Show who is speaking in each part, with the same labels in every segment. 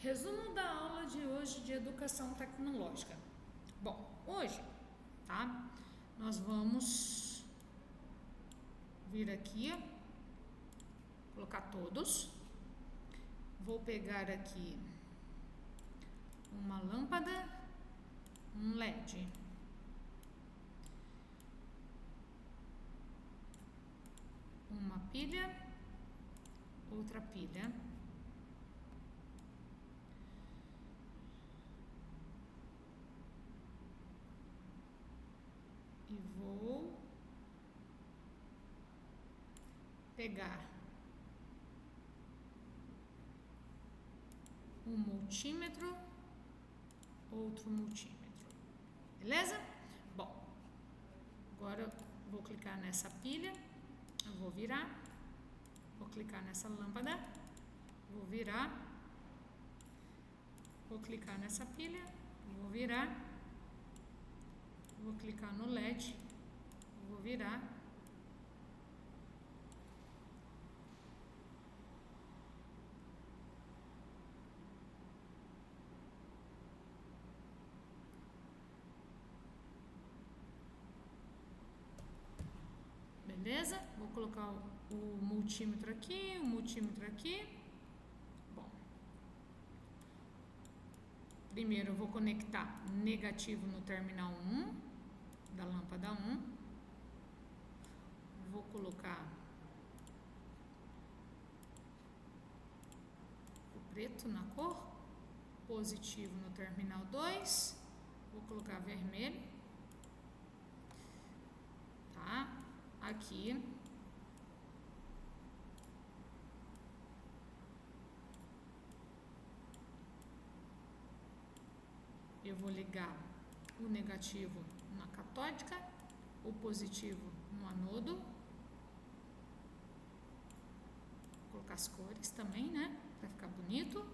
Speaker 1: Resumo da aula de hoje de educação tecnológica. Bom, hoje, tá? Nós vamos vir aqui, colocar todos. Vou pegar aqui uma lâmpada, um LED. Uma pilha, outra pilha. E vou pegar um multímetro, outro multímetro, beleza? Bom, agora eu vou clicar nessa pilha, eu vou virar, vou clicar nessa lâmpada, vou virar, vou clicar nessa pilha, vou virar. Vou clicar no LED, vou virar. Beleza? Vou colocar o multímetro aqui, o multímetro aqui. Bom. Primeiro eu vou conectar negativo no terminal 1 da lâmpada 1. Vou colocar o preto na cor, positivo no terminal 2, vou colocar vermelho, tá? Aqui eu vou ligar o negativo na catódica, o positivo no anodo. Vou colocar as cores também, né? Pra ficar bonito.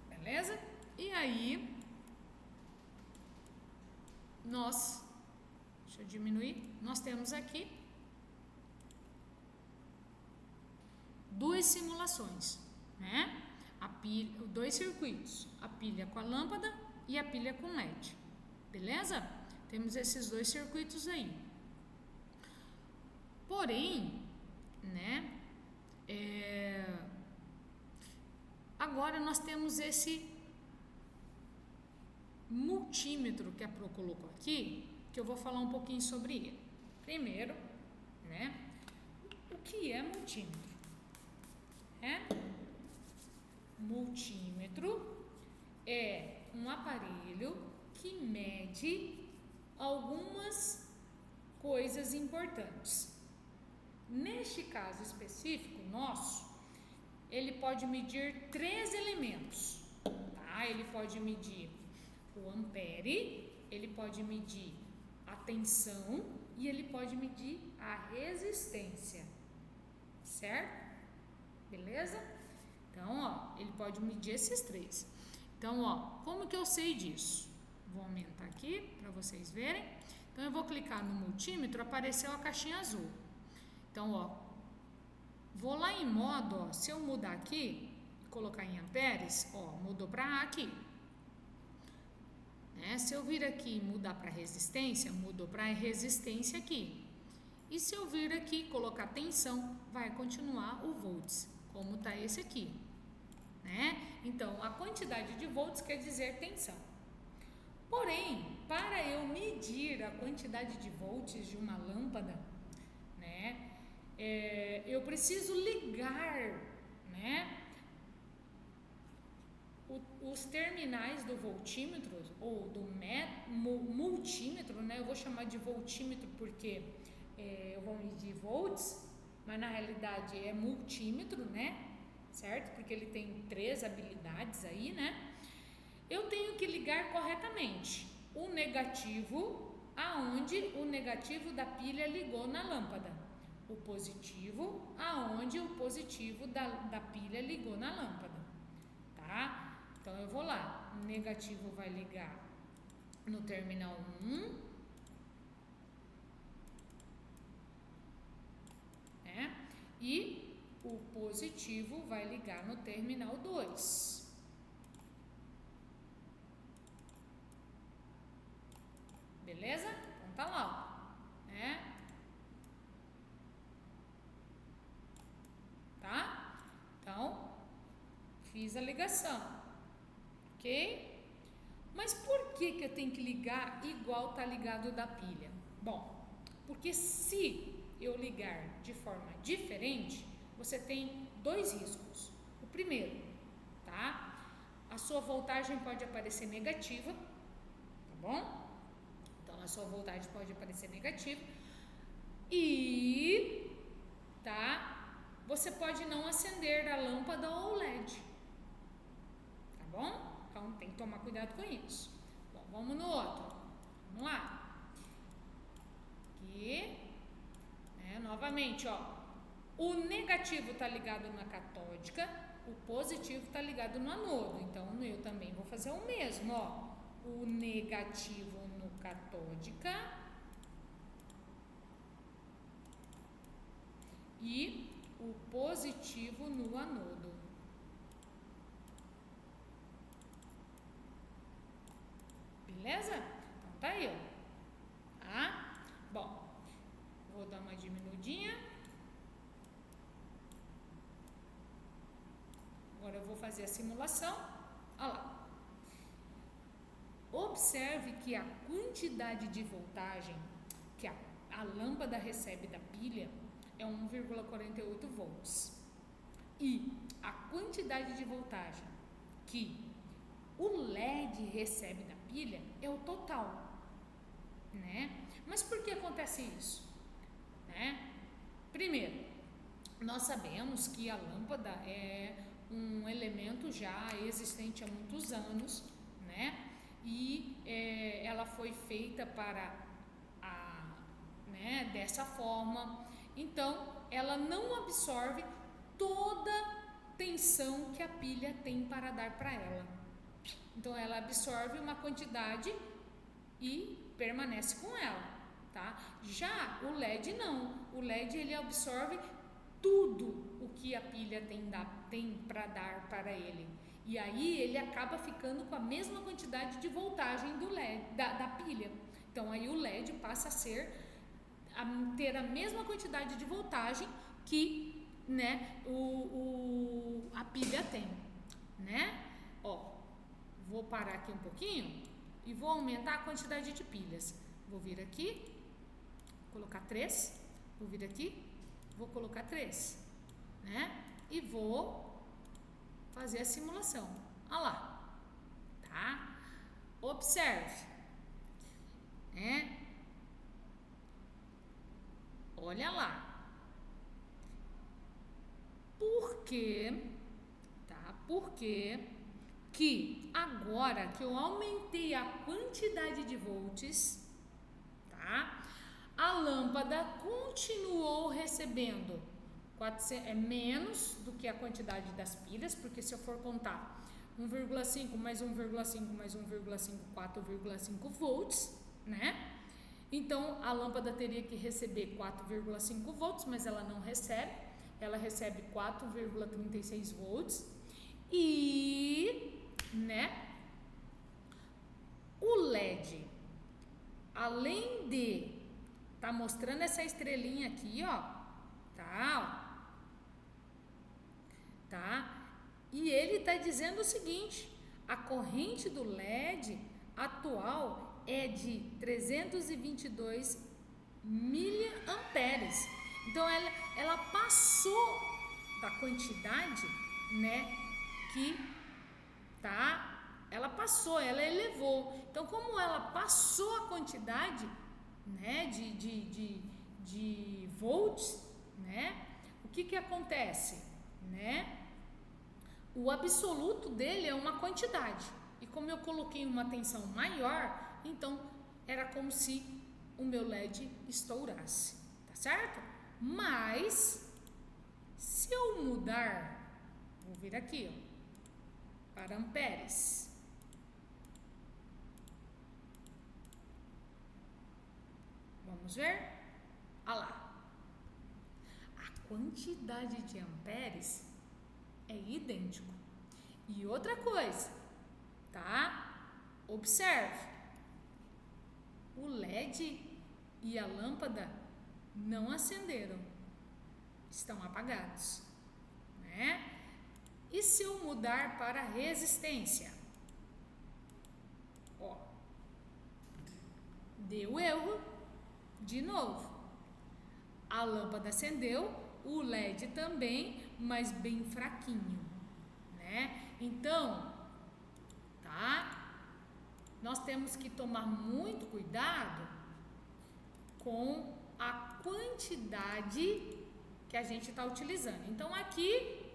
Speaker 1: Beleza? E aí, deixa eu diminuir, nós temos aqui duas simulações, né? A pilha, dois circuitos, a pilha com a lâmpada e a pilha com LED, beleza? Temos esses dois circuitos aí. Porém, né, agora nós temos esse multímetro que a Pro colocou aqui, que eu vou falar um pouquinho sobre ele. Primeiro, né, o que é multímetro? Multímetro é um aparelho que mede algumas coisas importantes. Neste caso específico nosso, ele pode medir 3 elementos, tá? Ele pode medir o ampere, ele pode medir a tensão e ele pode medir a resistência, certo? Beleza? Então, ó, ele pode medir esses 3. Então, ó, como que eu sei disso? Vou aumentar aqui para vocês verem. Então, eu vou clicar no multímetro, apareceu a caixinha azul. Então, ó, vou lá em modo, ó, se eu mudar aqui, colocar em amperes, ó, mudou para A aqui. Né? Se eu vir aqui e mudar para resistência, mudou para resistência aqui. E se eu vir aqui e colocar tensão, vai continuar o volts, como está esse aqui, né? Então, a quantidade de volts quer dizer tensão. Porém, para eu medir a quantidade de volts de uma lâmpada, né, eu preciso ligar, né, os terminais do voltímetro ou do multímetro, né? Eu vou chamar de voltímetro porque eu vou medir volts, mas na realidade é multímetro, né? Certo? Porque ele tem 3 habilidades aí, né? Eu tenho que ligar corretamente o negativo aonde o negativo da pilha ligou na lâmpada, o positivo aonde o positivo da pilha ligou na lâmpada, tá? Então eu vou lá, o negativo vai ligar no terminal 1, né? E o positivo vai ligar no terminal 2. Beleza? Então tá lá, ó, né? Tá? Então, fiz a ligação, ok? Mas por que eu tenho que ligar igual tá ligado da pilha? Bom, porque se eu ligar de forma diferente, você tem dois riscos. O primeiro, tá? A sua voltagem pode aparecer negativa, tá bom? Então, a sua voltagem pode aparecer negativa e, tá? Você pode não acender a lâmpada ou LED, tá bom? Então, tem que tomar cuidado com isso. Bom, vamos no outro. Vamos lá. Aqui, né, novamente, ó. O negativo está ligado na catódica, o positivo está ligado no anodo. Então, eu também vou fazer o mesmo, ó. O negativo no catódica e o positivo no anodo. Beleza? Então tá aí, ó. Tá? Bom, vou dar uma diminuidinha. Agora eu vou fazer a simulação. Olha lá. Observe que a quantidade de voltagem que a lâmpada recebe da pilha é 1,48 volts. E a quantidade de voltagem que o LED recebe da pilha é o total, né? Mas por que acontece isso? Né? Primeiro, nós sabemos que a lâmpada é um elemento já existente há muitos anos, né? E ela foi feita para né, dessa forma. Então, ela não absorve toda a tensão que a pilha tem para dar para ela. Então, ela absorve uma quantidade e permanece com ela, tá? Já o LED não. O LED ele absorve tudo o que a pilha tem para dar para ele. E aí ele acaba ficando com a mesma quantidade de voltagem do LED, da pilha. Então aí o LED passa a ter a mesma quantidade de voltagem que, né, a pilha tem, né? Ó, vou parar aqui um pouquinho e vou aumentar a quantidade de pilhas. Vou vir aqui, colocar 3, vou vir aqui, vou colocar 3, né? E vou fazer a simulação. Olha lá, tá? Observe, né? Olha lá. Por quê? Tá? Por quê que agora que eu aumentei a quantidade de volts, tá? A lâmpada continuou recebendo menos do que a quantidade das pilhas, porque se eu for contar 1,5 mais 1,5 mais 1,5, 4,5 volts, né? Então, a lâmpada teria que receber 4,5 volts, mas ela não recebe. Ela recebe 4,36 volts. E, né? O LED, além de tá mostrando essa estrelinha aqui, ó, tá? Tá? E ele tá dizendo o seguinte: a corrente do LED atual é de 322 miliamperes. Então ela passou da quantidade, né, que tá, ela passou, ela elevou. Então, como ela passou a quantidade, né, de volts, né, o que acontece, né? O absoluto dele é uma quantidade. E como eu coloquei uma tensão maior, então era como se o meu LED estourasse, tá certo? Mas se eu mudar, vou vir aqui, ó, para amperes. Vamos ver? Olha lá. A quantidade de amperes é idêntico. E outra coisa, tá? Observe, o LED e a lâmpada não acenderam, estão apagados, né? E se eu mudar para a resistência? Ó, deu erro de novo. A lâmpada acendeu, o LED também, mas bem fraquinho, né? Então, tá? Nós temos que tomar muito cuidado com a quantidade que a gente está utilizando. Então, aqui,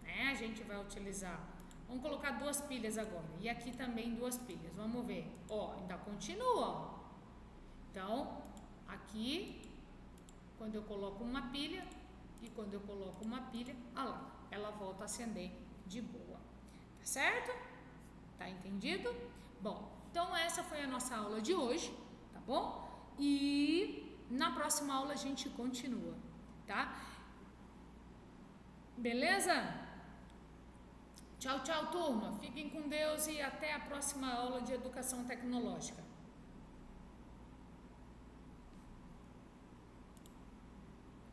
Speaker 1: né, a gente vai utilizar, vamos colocar 2 pilhas agora, e aqui também 2 pilhas, vamos ver, ó, ainda continua, ó. Então, aqui, quando eu coloco uma pilha e quando eu coloco uma pilha, olha lá, ela volta a acender de boa, tá certo? Tá entendido? Bom, então essa foi a nossa aula de hoje, tá bom? E na próxima aula a gente continua, tá? Beleza? Tchau, tchau, turma. Fiquem com Deus e até a próxima aula de educação tecnológica.